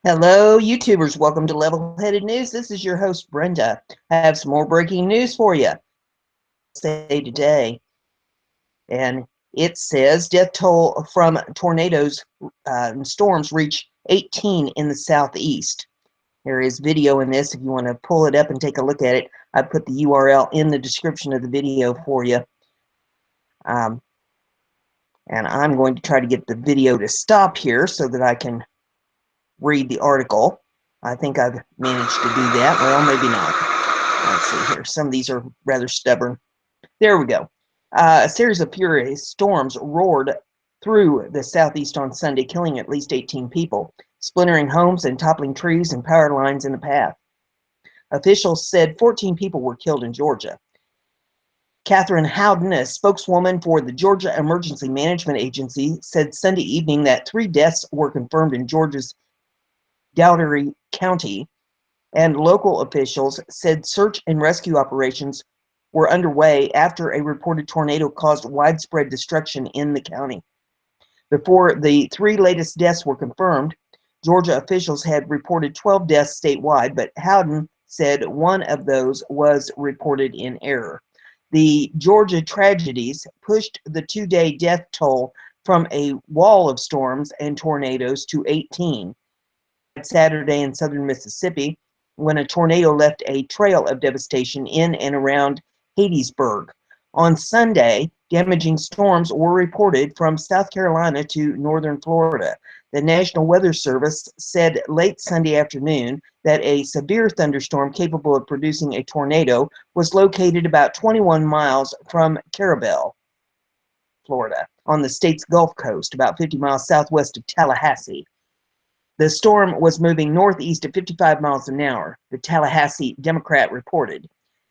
Hello, YouTubers. Welcome to Level-Headed News. This is your host, Brenda. I have some more breaking news for you. Say today, and it says death toll from tornadoes and storms reach 18 in the southeast. There is video in this if you want to pull it up and take a look at it. I put the URL in the description of the video for you. And I'm going to try to get the video to stop here so that I can read the article. I think I've managed to do that. Well, maybe not. Let's see here. Some of these are rather stubborn. There we go. A series of furious storms roared through the southeast on Sunday, killing at least 18 people, splintering homes and toppling trees and power lines in the path. Officials said 14 people were killed in Georgia. Catherine Howden, a spokeswoman for the Georgia Emergency Management Agency, said Sunday evening that 3 deaths were confirmed in Georgia's Dougherty County, and local officials said search and rescue operations were underway after a reported tornado caused widespread destruction in the county. Before the 3 latest deaths were confirmed, Georgia officials had reported 12 deaths statewide, but Howden said one of those was reported in error. The Georgia tragedies pushed the 2-day death toll from a wall of storms and tornadoes to 18. Saturday in southern Mississippi, when a tornado left a trail of devastation in and around Hattiesburg. On Sunday, damaging storms were reported from South Carolina to northern Florida. The National Weather Service said late Sunday afternoon that a severe thunderstorm capable of producing a tornado was located about 21 miles from Carabel, Florida, on the state's Gulf Coast, about 50 miles southwest of Tallahassee. The storm was moving northeast at 55 miles an hour, the Tallahassee Democrat reported.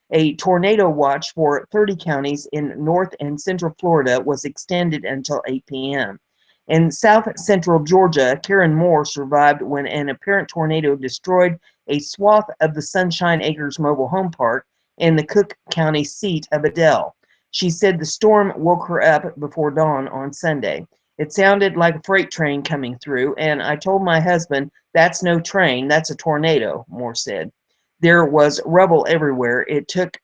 A tornado watch for 30 counties in north and central Florida was extended until 8 p.m. In south central Georgia, Karen Moore survived when an apparent tornado destroyed a swath of the Sunshine Acres mobile home park in the Cook County seat of Adel. She said the storm woke her up before dawn on Sunday. It sounded like a freight train coming through, and I told my husband, "That's no train, that's a tornado," Moore said. There was rubble everywhere. It took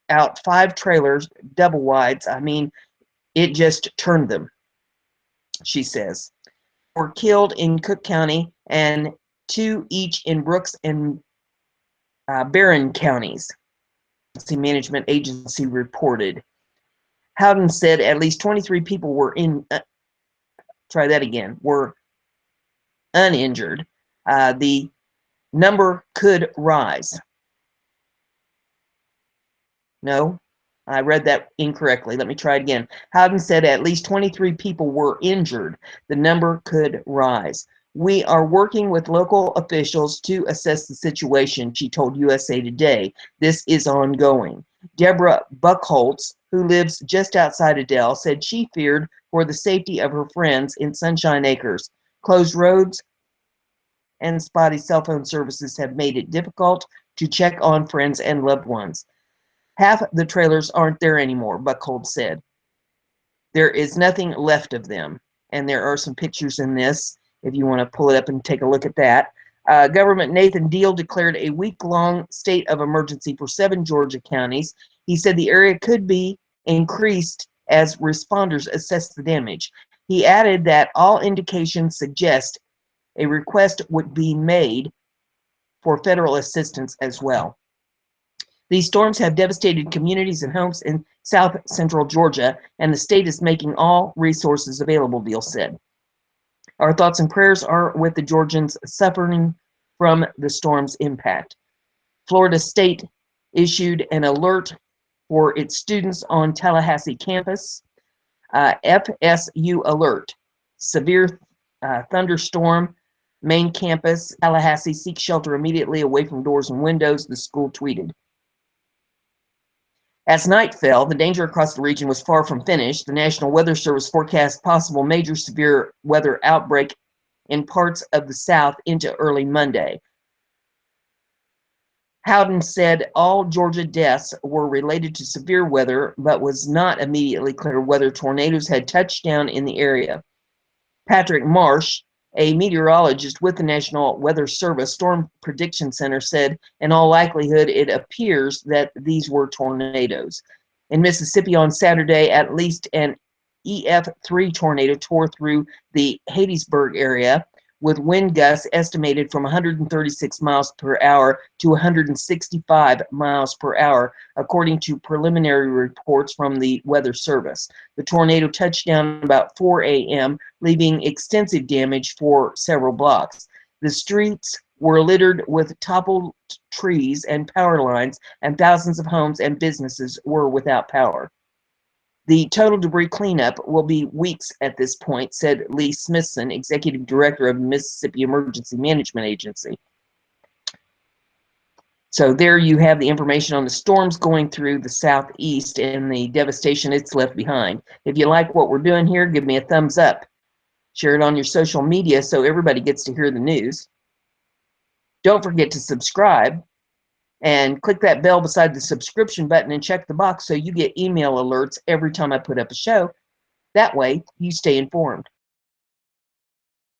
out 5 trailers, double wides. I mean, it just turned them, she says. Were killed in Cook County and 2 each in Brooks and Barron counties, the management agency reported. Howden said at least 23 people were were uninjured. The number could rise. No, I read that incorrectly. Let me try it again. Howden said at least 23 people were injured. The number could rise. We are working with local officials to assess the situation, she told USA Today. This is ongoing. Deborah Buckholtz, who lives just outside Adel, said she feared for the safety of her friends in Sunshine Acres. Closed roads and spotty cell phone services have made it difficult to check on friends and loved ones. Half the trailers aren't there anymore, Buckholtz said. There is nothing left of them. And there are some pictures in this if you want to pull it up and take a look at that. Government Nathan Deal declared a week-long state of emergency for 7 Georgia counties. He said the area could be increased as responders assess the damage. He added that all indications suggest a request would be made for federal assistance as well. These storms have devastated communities and homes in south central Georgia, and the state is making all resources available, Deal said. Our thoughts and prayers are with the Georgians suffering from the storm's impact. Florida State issued an alert for its students on Tallahassee campus. FSU alert. Severe thunderstorm, main campus, Tallahassee, seek shelter immediately away from doors and windows, the school tweeted. As night fell, the danger across the region was far from finished. The National Weather Service forecast possible major severe weather outbreak in parts of the South into early Monday. Howden said all Georgia deaths were related to severe weather, but was not immediately clear whether tornadoes had touched down in the area. Patrick Marsh, A meteorologist with the National Weather Service Storm Prediction Center said, in all likelihood, it appears that these were tornadoes. In Mississippi on Saturday, at least an EF3 tornado tore through the Hattiesburg area, with wind gusts estimated from 136 miles per hour to 165 miles per hour, according to preliminary reports from the Weather Service. The tornado touched down about 4 a.m., leaving extensive damage for several blocks. The streets were littered with toppled trees and power lines, and thousands of homes and businesses were without power. The total debris cleanup will be weeks at this point, said Lee Smithson, executive director of the Mississippi Emergency Management Agency. So there you have the information on the storms going through the southeast and the devastation it's left behind. If you like what we're doing here, give me a thumbs up. Share it on your social media so everybody gets to hear the news. Don't forget to subscribe and click that bell beside the subscription button and check the box so you get email alerts every time I put up a show. That way, you stay informed.